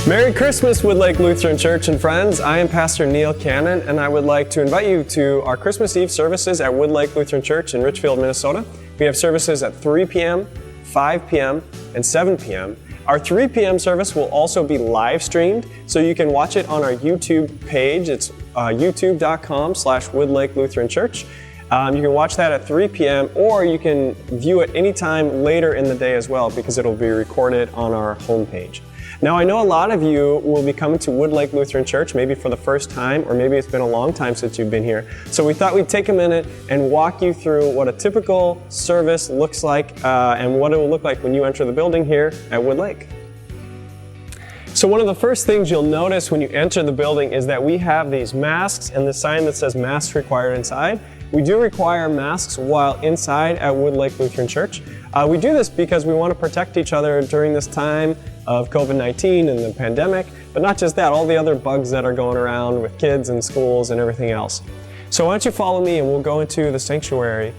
Merry Christmas, Woodlake Lutheran Church and friends. I am Pastor Neil Cannon, and I would like to invite you to our Christmas Eve services at Woodlake Lutheran Church in Richfield, Minnesota. We have services at 3 p.m., 5 p.m., and 7 p.m. Our 3 p.m. service will also be live streamed, so you can watch it on our YouTube page. It's youtube.com/Woodlake Lutheran Church. You can watch that at 3 p.m. or you can view it anytime later in the day as well, because it'll be recorded on our homepage. Now, I know a lot of you will be coming to Woodlake Lutheran Church, maybe for the first time, or maybe it's been a long time since you've been here. So we thought we'd take a minute and walk you through what a typical service looks like and what it will look like when you enter the building here at Woodlake. So one of the first things you'll notice when you enter the building is that we have these masks and the sign that says masks required inside. We do require masks while inside at Woodlake Lutheran Church. We do this because we want to protect each other during this time of COVID-19 and the pandemic, but not just that, all the other bugs that are going around with kids and schools and everything else. So why don't you follow me and we'll go into the sanctuary.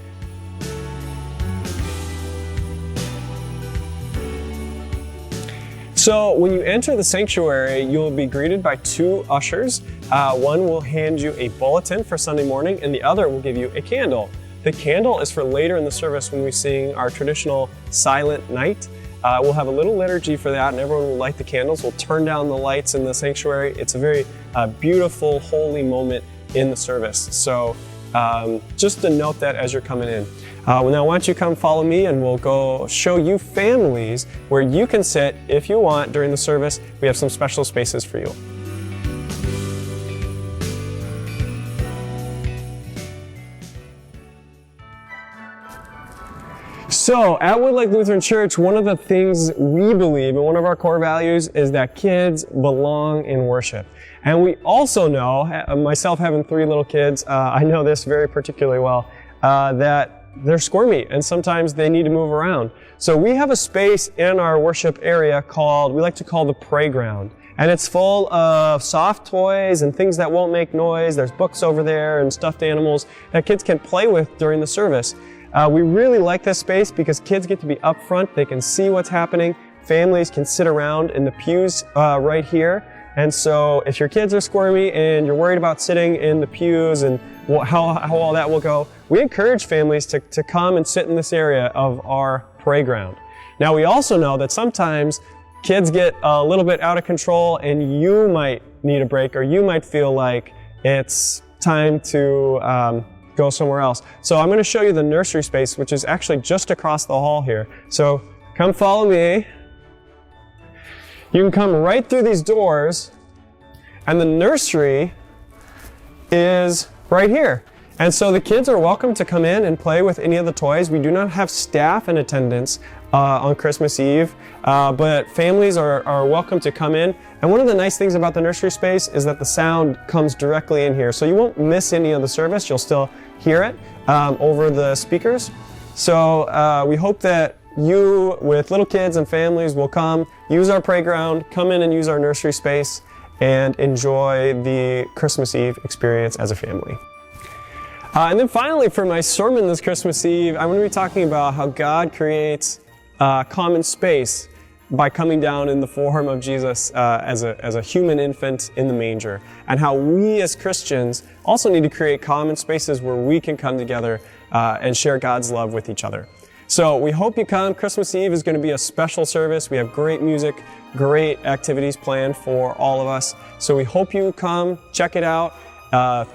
So when you enter the sanctuary, you'll be greeted by two ushers. One will hand you a bulletin for Sunday morning and the other will give you a candle. The candle is for later in the service when we sing our traditional silent night. We'll have a little liturgy for that and everyone will light the candles. We'll turn down the lights in the sanctuary. It's a very beautiful, holy moment in the service. So just to note that as you're coming in. Now why don't you come follow me and we'll go show you families where you can sit if you want during the service. We have some special spaces for you. So at Woodlake Lutheran Church, one of the things we believe and one of our core values is that kids belong in worship. And we also know, myself having 3 little kids, I know this very particularly well, that they're squirmy and sometimes they need to move around. So we have a space in our worship area we like to call the playground. And it's full of soft toys and things that won't make noise. There's books over there and stuffed animals that kids can play with during the service. We really like this space because kids get to be up front. They can see what's happening. Families can sit around in the pews right here. And so if your kids are squirmy and you're worried about sitting in the pews and how all that will go, we encourage families to come and sit in this area of our playground. Now we also know that sometimes kids get a little bit out of control and you might need a break or you might feel like it's time to go somewhere else. So I'm going to show you the nursery space, which is actually just across the hall here. So come follow me. You can come right through these doors and the nursery is right here. And so the kids are welcome to come in and play with any of the toys. We do not have staff in attendance on Christmas Eve, but families are welcome to come in. And one of the nice things about the nursery space is that the sound comes directly in here. So you won't miss any of the service. You'll still hear it over the speakers. So we hope that you with little kids and families will come, use our playground, come in and use our nursery space, and enjoy the Christmas Eve experience as a family. And then finally, for my sermon this Christmas Eve, I'm going to be talking about how God creates common space by coming down in the form of Jesus as a human infant in the manger, and how we as Christians also need to create common spaces where we can come together and share God's love with each other. So we hope you come. Christmas Eve is going to be a special service. We have great music, great activities planned for all of us. So we hope you come, check it out.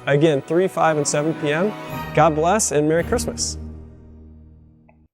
Again, 3, 5, and 7 p.m. God bless and Merry Christmas.